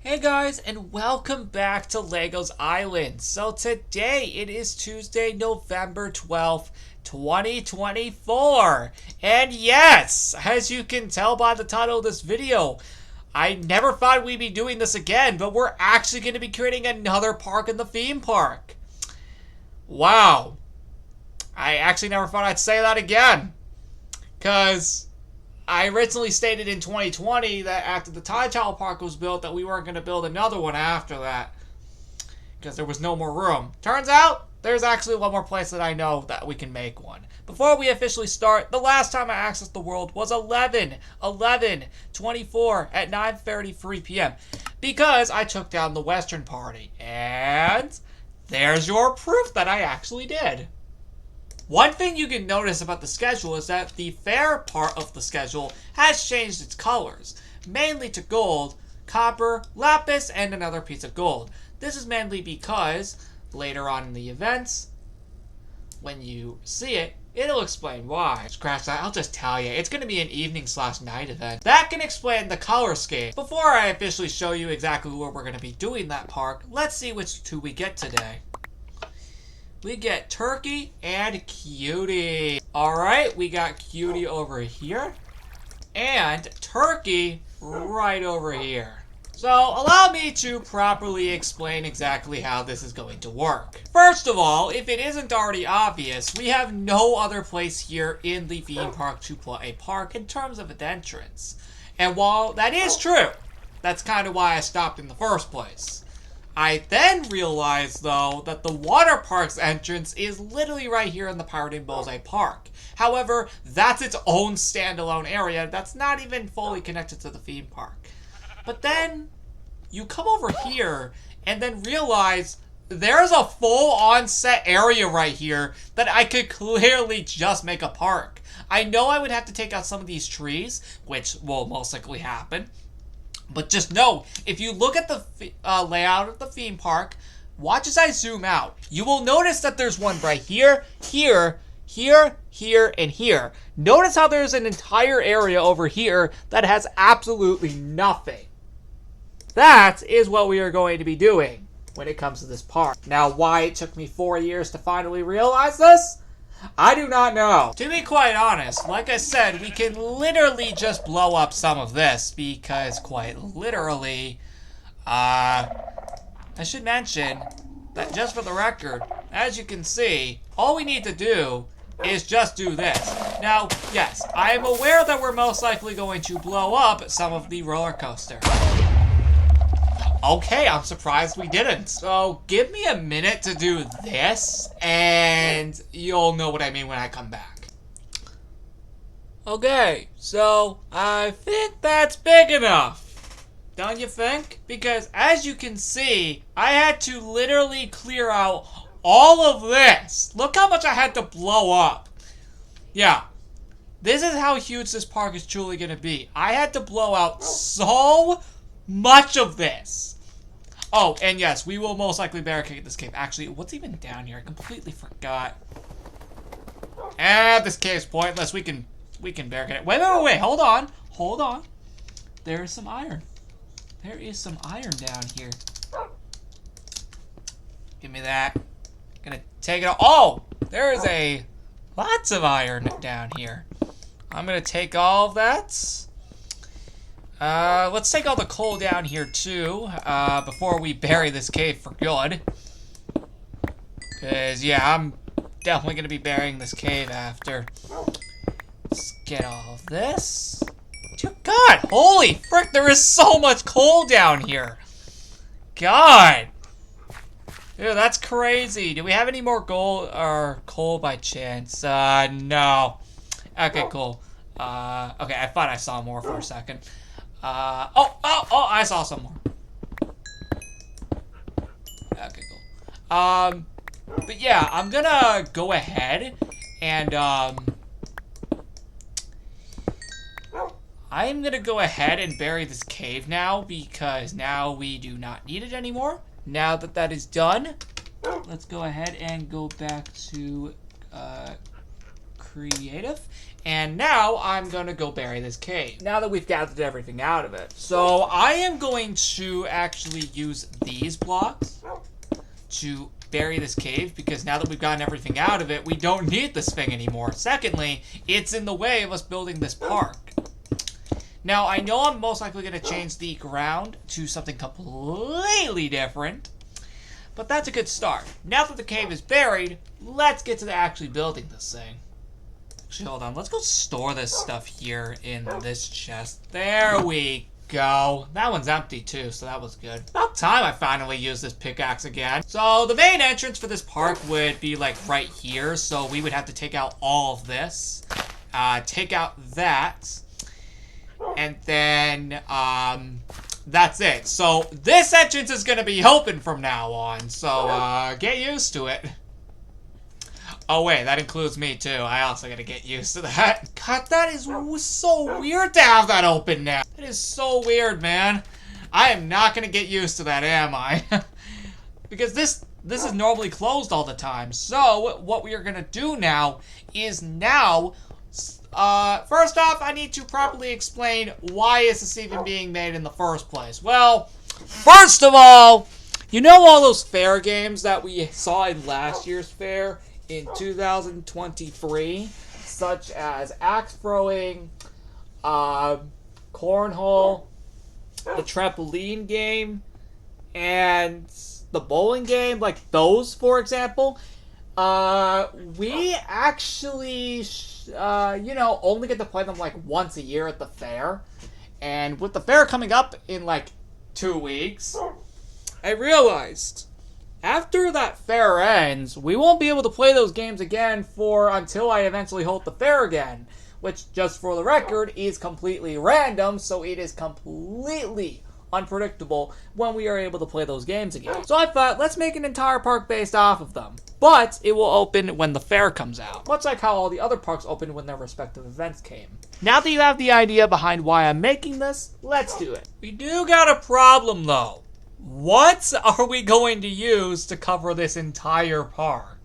Hey guys, and welcome back to Legos Island. So today it is Tuesday, November 12th, 2024. And yes, as you can tell by the title of this video, I never thought we'd be doing this again, but we're actually going to be creating another park in the theme park. Wow. I actually never thought I'd say that again. Because I originally stated in 2020 that after the Tide Child Park was built that we weren't going to build another one after that. Because there was no more room. Turns out, there's actually one more place that I know that we can make one. Before we officially start, the last time I accessed the world was 11/11/24 at 9:33 p.m. Because I took down the Western Party. And there's your proof that I actually did. One thing you can notice about the schedule is that the fair part of the schedule has changed its colors, mainly to gold, copper, lapis, and another piece of gold. This is mainly because, later on in the events, when you see it, it'll explain why. Scratch that, I'll just tell you, it's going to be an evening/night event. That can explain the color scheme. Before I officially show you exactly where we're going to be doing that park, let's see which two we get today. We get Turkey and Cutie. Alright, we got Cutie over here. And Turkey right over here. So, allow me to properly explain exactly how this is going to work. First of all, if it isn't already obvious, we have no other place here in the theme park to put a park in terms of an entrance. And while that is true, that's kind of why I stopped in the first place. I then realized, though, that the water park's entrance is literally right here in the Pirate and Bullseye Park. However, that's its own standalone area that's not even fully connected to the theme park. But then, you come over here and then realize there's a full on-set area right here that I could clearly just make a park. I know I would have to take out some of these trees, which will most likely happen. But just know, if you look at the layout of the theme park, watch as I zoom out. You will notice that there's one right here, here, here, here, and here. Notice how there's an entire area over here that has absolutely nothing. That is what we are going to be doing when it comes to this park. Now, why it took me 4 years to finally realize this? I do not know. To be quite honest, like I said, we can literally just blow up some of this because quite literally, I should mention that just for the record, as you can see, all we need to do is just do this. Now, yes, I am aware that we're most likely going to blow up some of the roller coaster. Okay, I'm surprised we didn't. So, give me a minute to do this, and you'll know what I mean when I come back. Okay, so I think that's big enough. Don't you think? Because as you can see, I had to literally clear out all of this. Look how much I had to blow up. Yeah, this is how huge this park is truly going to be. I had to blow out so much of this. Oh, and yes, we will most likely barricade this cave. Actually, what's even down here? I completely forgot. This cave's pointless. We can barricade it. Wait. Hold on. There is some iron. There is some iron down here. Give me that. Gonna take it all. Oh, there is lots of iron down here. I'm gonna take all of that. Let's take all the coal down here too, before we bury this cave for good. Cause yeah, I'm definitely gonna be burying this cave after. Let's get all of this. Dear God, holy frick, there is so much coal down here. God. Dude, that's crazy. Do we have any more gold or coal by chance? No. Okay, cool. Okay, I thought I saw more for a second. I saw some more. Okay, cool. But yeah, I'm gonna go ahead and, I'm gonna go ahead and bury this cave now because now we do not need it anymore. Now that that is done, let's go ahead and go back to, creative. And now I'm going to go bury this cave. Now that we've gathered everything out of it. So I am going to actually use these blocks to bury this cave, because now that we've gotten everything out of it, we don't need this thing anymore. Secondly, it's in the way of us building this park. Now, I know I'm most likely going to change the ground to something completely different, but that's a good start. Now that the cave is buried, let's get to actually building this thing. Actually, hold on. Let's go store this stuff here in this chest. There we go. That one's empty too, so that was good. About time I finally used this pickaxe again. So the main entrance for this park would be like right here, so we would have to take out all of this. Take out that. And then, that's it. So this entrance is going to be open from now on, so get used to it. Oh wait, that includes me too. I also gotta get used to that. God, that is so weird to have that open now. That is so weird, man. I am not gonna get used to that, am I? Because this is normally closed all the time. So what we are gonna do now is first off, I need to properly explain why is this even being made in the first place. Well, first of all, you know all those fair games that we saw in last year's fair? In 2023, such as axe throwing, cornhole, the trampoline game, and the bowling game, like those, for example, we actually, only get to play them like once a year at the fair. And with the fair coming up in like 2 weeks, I realized after that fair ends, we won't be able to play those games again until I eventually hold the fair again. Which, just for the record, is completely random, so it is completely unpredictable when we are able to play those games again. So I thought, let's make an entire park based off of them. But it will open when the fair comes out. Much like how all the other parks opened when their respective events came. Now that you have the idea behind why I'm making this, let's do it. We do got a problem though. What are we going to use to cover this entire park?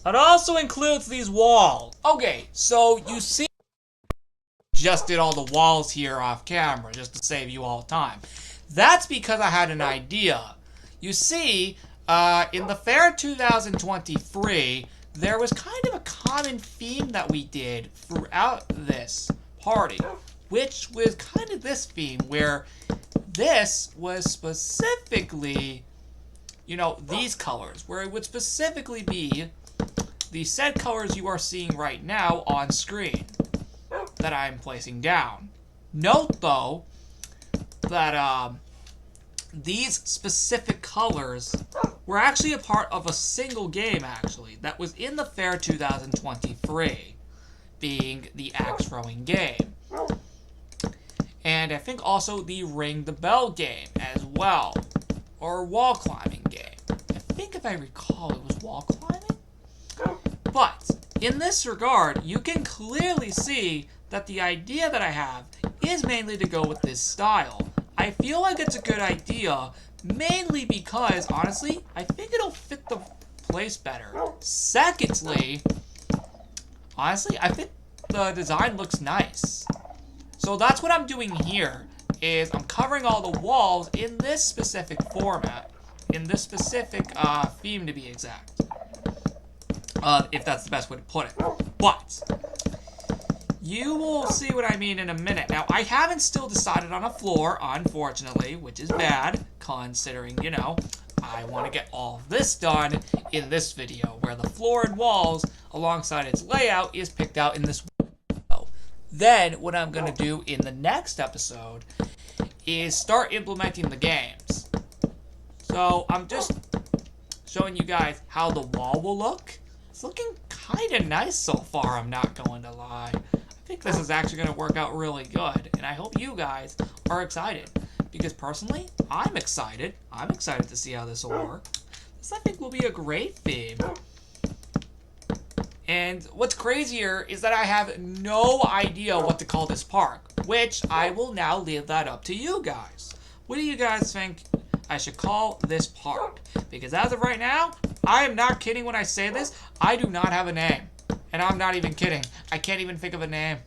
It also includes these walls. Okay, so you see, just did all the walls here off camera just to save you all time. That's because I had an idea. You see, in the Fair 2023, there was kind of a common theme that we did throughout this party, which was kind of this theme where this was specifically, these colors, where it would specifically be the said colors you are seeing right now on screen that I'm placing down. Note, though, that these specific colors were actually a part of a single game, actually, that was in the Fair 2023, being the axe throwing game. And I think also the Ring the Bell game as well. Or wall climbing game. I think if I recall it was wall climbing. But in this regard, you can clearly see that the idea that I have is mainly to go with this style. I feel like it's a good idea, mainly because, honestly, I think it'll fit the place better. Secondly, honestly, I think the design looks nice. So that's what I'm doing here, is I'm covering all the walls in this specific format, in this specific theme to be exact. If that's the best way to put it. But you will see what I mean in a minute. Now, I haven't still decided on a floor, unfortunately, which is bad, considering, I want to get all of this done in this video, where the floor and walls, alongside its layout, is picked out in this video. Then, what I'm going to do in the next episode is start implementing the games. So, I'm just showing you guys how the wall will look. It's looking kind of nice so far, I'm not going to lie. I think this is actually going to work out really good, and I hope you guys are excited. Because personally, I'm excited. I'm excited to see how this will work. This, I think, will be a great theme. And what's crazier is that I have no idea what to call this park, which I will now leave that up to you guys. What do you guys think I should call this park? Because as of right now, I am not kidding when I say this, I do not have a name. And I'm not even kidding. I can't even think of a name.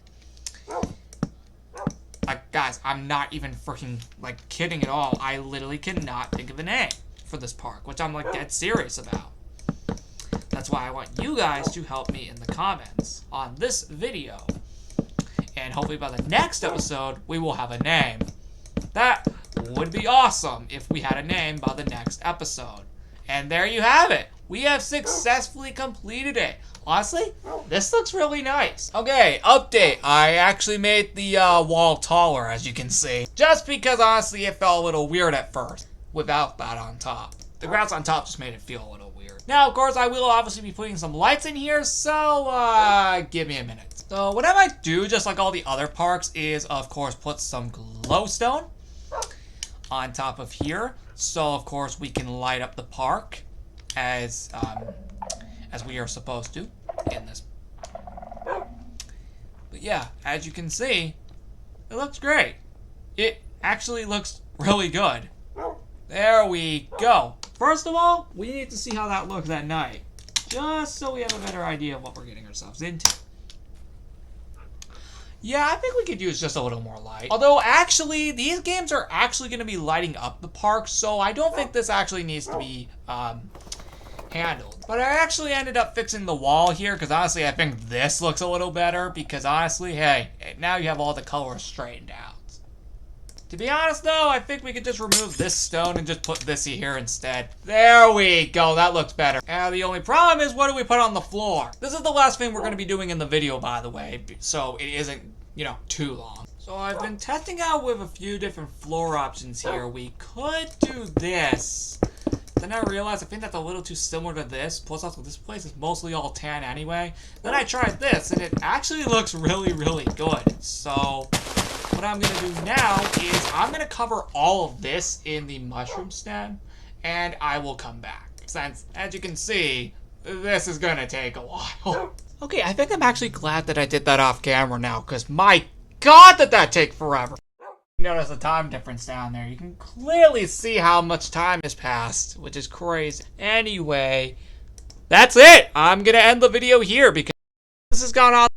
Like, guys, I'm not even freaking, like, kidding at all. I literally cannot think of a name for this park, which I'm, like, dead serious about. That's why I want you guys to help me in the comments on this video. And hopefully by the next episode, we will have a name. That would be awesome if we had a name by the next episode. And there you have it. We have successfully completed it. Honestly, this looks really nice. Okay, update. I actually made the wall taller, as you can see. Just because, honestly, it felt a little weird at first without that on top. The grass on top just made it feel a little weird. Now, of course, I will obviously be putting some lights in here, so give me a minute. So what I might do, just like all the other parks, is, of course, put some glowstone on top of here. So, of course, we can light up the park as we are supposed to in this. But yeah, as you can see, it looks great. It actually looks really good. There we go. First of all, we need to see how that looks at night, just so we have a better idea of what we're getting ourselves into. Yeah, I think we could use just a little more light. Although, actually, these games are actually going to be lighting up the park, so I don't think this actually needs to be handled. But I actually ended up fixing the wall here, because honestly, I think this looks a little better, because honestly, hey, now you have all the colors straightened out. To be honest, though, I think we could just remove this stone and just put this here instead. There we go, that looks better. And the only problem is, what do we put on the floor? This is the last thing we're going to be doing in the video, by the way, so it isn't, you know, too long. So I've been testing out with a few different floor options here. We could do this. Then I realized I think that's a little too similar to this. Plus also this place is mostly all tan anyway. Then I tried this and it actually looks really, really good. So what I'm going to do now is I'm going to cover all of this in the mushroom stem and I will come back. Since, as you can see, this is going to take a while. Okay, I think I'm actually glad that I did that off camera now, because my god did that take forever. Notice the time difference down there. You can clearly see how much time has passed, which is crazy. Anyway, that's it. I'm going to end the video here because this has gone on